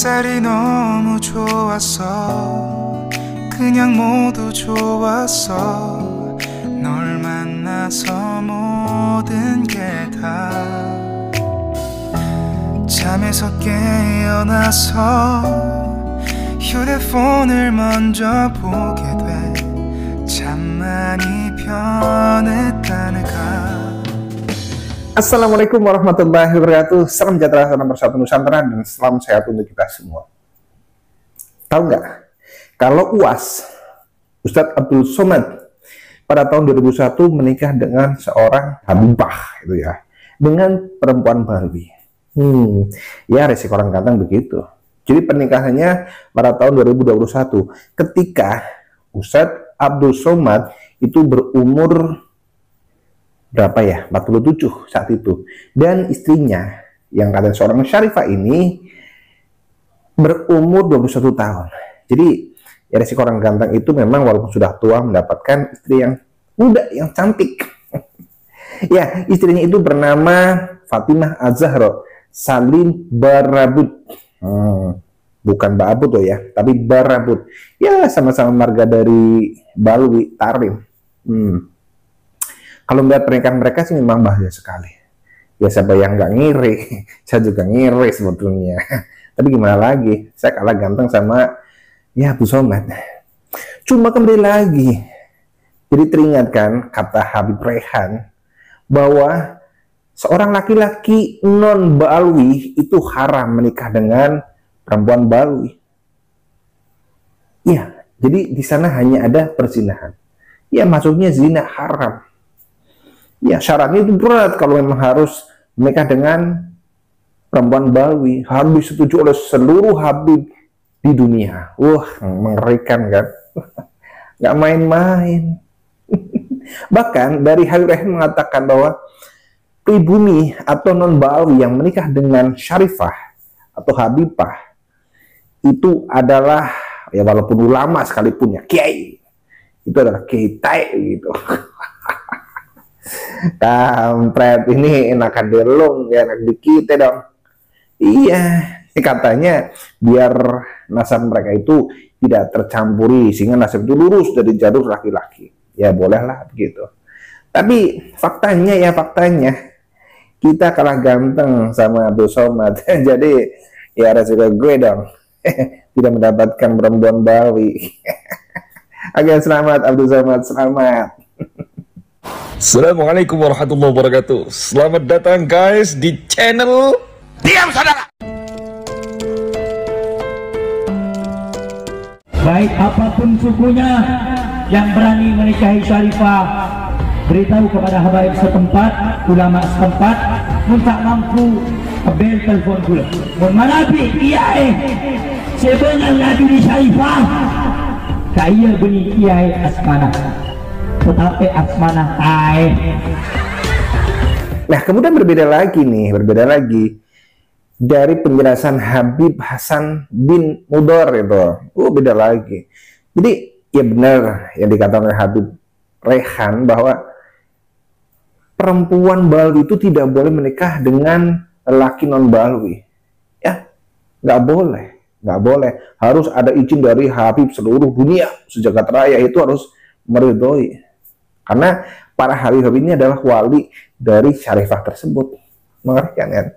햇살이 너무 좋았어. 그냥 모두 좋았어. 널 만나서 모든 게 다 잠에서 깨어나서 휴대폰을 먼저 보게 돼. 참 많이 변했다는가. Assalamualaikum warahmatullahi wabarakatuh. Salam sejahtera, salam bersatu Nusantara, dan salam sehat untuk kita semua. Tahu nggak, kalau UAS, Ustadz Abdul Somad pada tahun 2001 menikah dengan seorang Habibah, gitu ya, dengan perempuan Bali. Ya resiko orang ganteng begitu. Jadi pernikahannya pada tahun 2021, ketika Ustadz Abdul Somad itu berumur berapa ya, 47 saat itu, dan istrinya yang katanya seorang Syarifah ini berumur 21 tahun. Jadi ya resiko orang ganteng itu memang walaupun sudah tua mendapatkan istri yang muda, yang cantik. Ya, istrinya itu bernama Fatimah Az-Zahra Salim Barabut. Bukan Ba'abut loh ya, tapi Barabut. Ya, sama-sama marga dari Balwi, Tarim. Kalau melihat pernikahan mereka sih memang bahagia sekali. Ya siapa yang nggak ngiri, saya juga ngiri sebetulnya. Tapi gimana lagi, saya kalah ganteng sama ya Abdul Somad. Cuma kembali lagi, jadi teringatkan kata Habib Rehan bahwa seorang laki-laki non Balwi itu haram menikah dengan perempuan Balwi. Ya, jadi di sana hanya ada perzinahan. Ya masuknya zina haram. Ya syaratnya itu berat kalau memang harus menikah dengan perempuan Balwi, harus disetujui oleh seluruh Habib di dunia. Wah, mengerikan kan? Nggak main-main. Bahkan dari Habib Rehan mengatakan bahwa pribumi atau non Balwi yang menikah dengan Syarifah atau Habibah itu adalah, ya walaupun ulama sekalipun ya, kiai, itu adalah kiai tai gitu. Kampret, ini enakan delong, ya enak dikit ya dong. Iya, katanya biar nasab mereka itu tidak tercampuri sehingga nasab itu lurus dari jalur laki-laki. Ya bolehlah begitu. Tapi faktanya kita kalah ganteng sama Abdul Somad. Jadi ya resiko gue dong tidak mendapatkan perempuan Balwi. Oke, selamat Abdul Somad, selamat. Assalamualaikum warahmatullahi wabarakatuh. Selamat datang guys di channel Diam Saudara. Baik apapun sukunya yang berani menikahi Syarifah, beritahu kepada habaib setempat, ulama setempat, minta mampu bel telepon kula. Mun manabi kiai sebenarnya nabi di Syarifah, kaya beni kiai asmana. Tetapi asmana hai. Nah, kemudian berbeda lagi dari penjelasan Habib Hasan bin Mudor itu. Beda lagi. Jadi ya benar yang dikatakan oleh Habib Rehan bahwa perempuan Balwi itu tidak boleh menikah dengan lelaki non Balwi. Ya, nggak boleh. Harus ada izin dari Habib seluruh dunia, sejagat raya itu harus meridhoi. Karena para Habib ini adalah wali dari Syarifah tersebut. Mengerikan kan?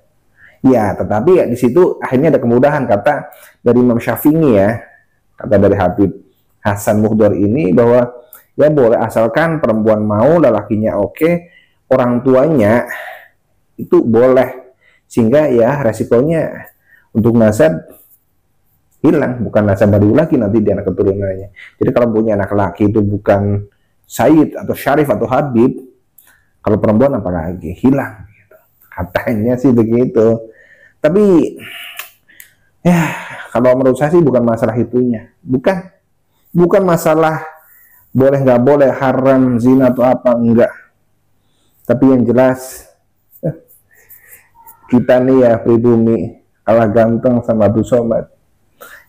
Ya, tetapi ya di situ akhirnya ada kemudahan kata dari Imam Syafi'i ya. Kata dari Habib Hasan Muhdor ini bahwa ya boleh asalkan perempuan mau, lelakinya oke, orang tuanya itu boleh. Sehingga ya resikonya untuk nasab hilang, bukan nasab baru lagi nanti di anak keturunannya. Jadi kalau punya anak laki itu bukan Sayyid atau Syarif atau Habib, kalau perempuan apalagi hilang gitu. Katanya sih begitu. Tapi ya kalau menurut saya sih bukan masalah itunya, bukan masalah boleh nggak boleh, haram, zina atau apa, enggak. Tapi yang jelas kita nih ya pribumi kalah ganteng sama Abdul Somad.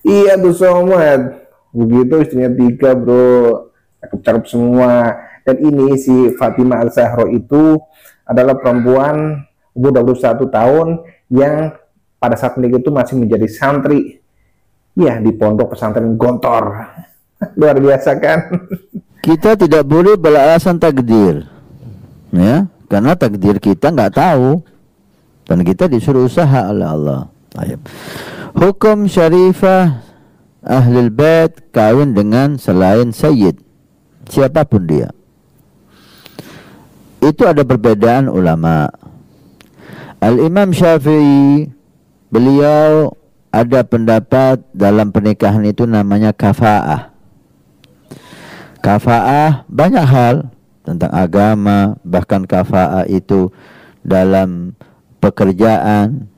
Iya Abdul Somad begitu, istrinya 3 bro, cakep-cakep semua. Dan ini si Fatimah Az-Zahra itu adalah perempuan umur 21 tahun yang pada saat menikah itu masih menjadi santri Ya, di pondok pesantren Gontor. Luar biasa kan? Kita tidak boleh beralasan takdir, ya, karena takdir kita nggak tahu, dan kita disuruh usaha oleh Allah. Ayo. Hukum syarifah Ahlul Bait kawin dengan selain sayyid, siapapun dia. Itu ada perbedaan ulama. Al-Imam Syafi'i, beliau ada pendapat dalam pernikahan itu namanya kafa'ah. Kafa'ah banyak hal tentang agama, bahkan kafa'ah itu dalam pekerjaan,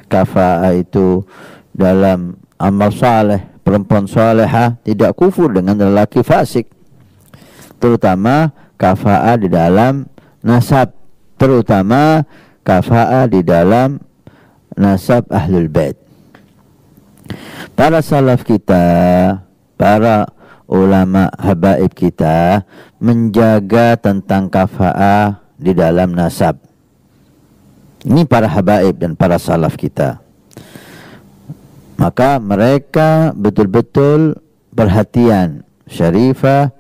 kafa'ah itu dalam amal saleh. Perempuan salehah tidak kufur dengan lelaki fasik, terutama kafa'ah di dalam nasab, terutama kafa'ah di dalam nasab Ahlul Bait. Para salaf kita, para ulama habaib kita menjaga tentang kafa'ah di dalam nasab. Ini para habaib dan para salaf kita. Maka mereka betul-betul perhatian syarifah,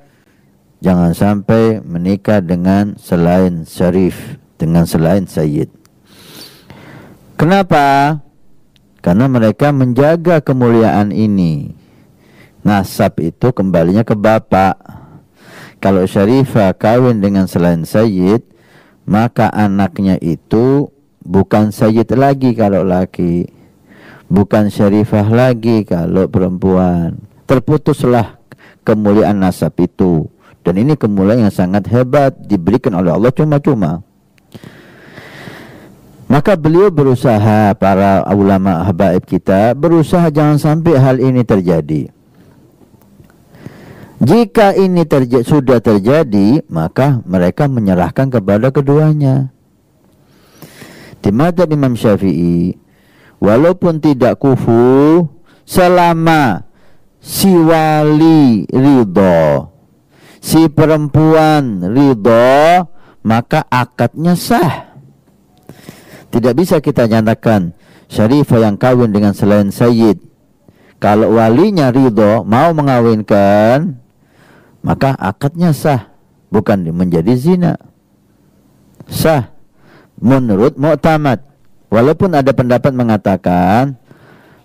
jangan sampai menikah dengan selain syarif, dengan selain sayyid. Kenapa? Karena mereka menjaga kemuliaan ini. Nasab itu kembalinya ke bapak. Kalau syarifah kawin dengan selain sayyid, maka anaknya itu bukan sayyid lagi kalau laki, bukan syarifah lagi kalau perempuan. Terputuslah kemuliaan nasab itu. Dan ini kemuliaan yang sangat hebat, diberikan oleh Allah cuma-cuma. Maka beliau berusaha, para ulama habaib kita berusaha jangan sampai hal ini terjadi. Jika ini sudah terjadi, maka mereka menyerahkan kepada keduanya. Di madzhab Imam Syafi'i, walaupun tidak kufu, selama si wali ridho, si perempuan ridho, maka akadnya sah. Tidak bisa kita nyatakan syarifah yang kawin dengan selain sayyid, kalau walinya ridho mau mengawinkan, maka akadnya sah, bukan menjadi zina. Sah menurut mu'tamad. Walaupun ada pendapat mengatakan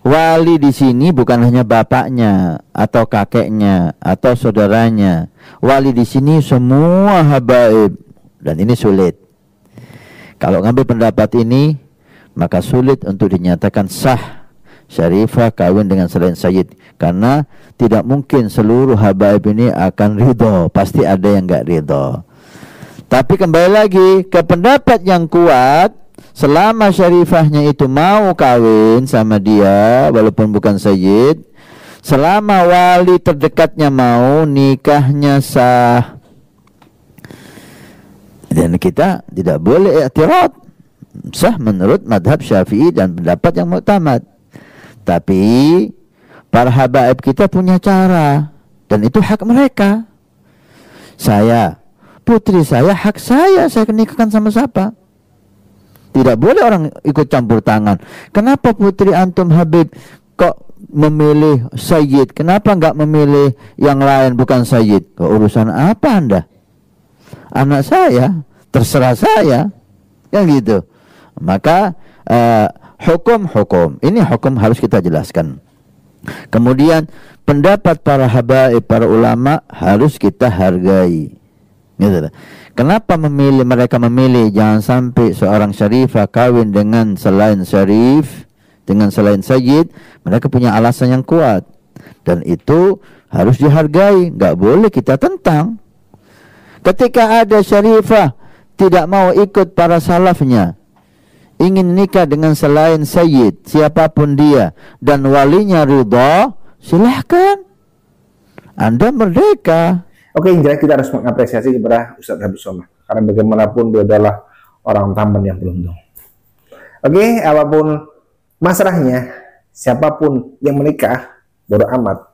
wali di sini bukan hanya bapaknya atau kakeknya atau saudaranya. Wali di sini semua habaib, dan ini sulit. Kalau ngambil pendapat ini, maka sulit untuk dinyatakan sah syarifah kawin dengan selain sayyid, karena tidak mungkin seluruh habaib ini akan ridho, pasti ada yang enggak ridho. Tapi kembali lagi ke pendapat yang kuat, selama syarifahnya itu mau kawin sama dia walaupun bukan sayyid, selama wali terdekatnya mau, nikahnya sah. Dan kita tidak boleh i'tirad, sah menurut madhab Syafi'i dan pendapat yang mu'tamad. Tapi para habaib kita punya cara, dan itu hak mereka. Putri saya, hak saya nikahkan sama siapa. Tidak boleh orang ikut campur tangan. Kenapa putri antum Habib kok memilih sayyid? Kenapa enggak memilih yang lain bukan sayyid? Urusan apa Anda? Anak saya, terserah saya, kan gitu. Maka hukum ini hukum harus kita jelaskan. Kemudian pendapat para habaib, para ulama harus kita hargai. Gitu. Kenapa mereka memilih jangan sampai seorang syarifah kawin dengan selain syarif, dengan selain sayyid? Mereka punya alasan yang kuat, dan itu harus dihargai, nggak boleh kita tentang. Ketika ada syarifah tidak mau ikut para salafnya, ingin nikah dengan selain sayyid, siapapun dia, dan walinya ridha, silahkan, Anda merdeka. Oke, yang jelas kita harus mengapresiasi kepada Ustadz Habib Somad, karena bagaimanapun dia adalah orang Tamban yang beruntung. Oke, apapun masalahnya, siapapun yang menikah, bodo amat.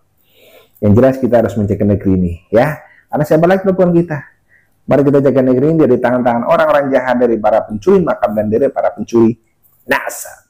Yang jelas kita harus menjaga negeri ini, ya. Karena siapa lagi perempuan kita? Mari kita jaga negeri ini dari tangan-tangan orang-orang jahat, dari para pencuri makam dan dari para pencuri nasab.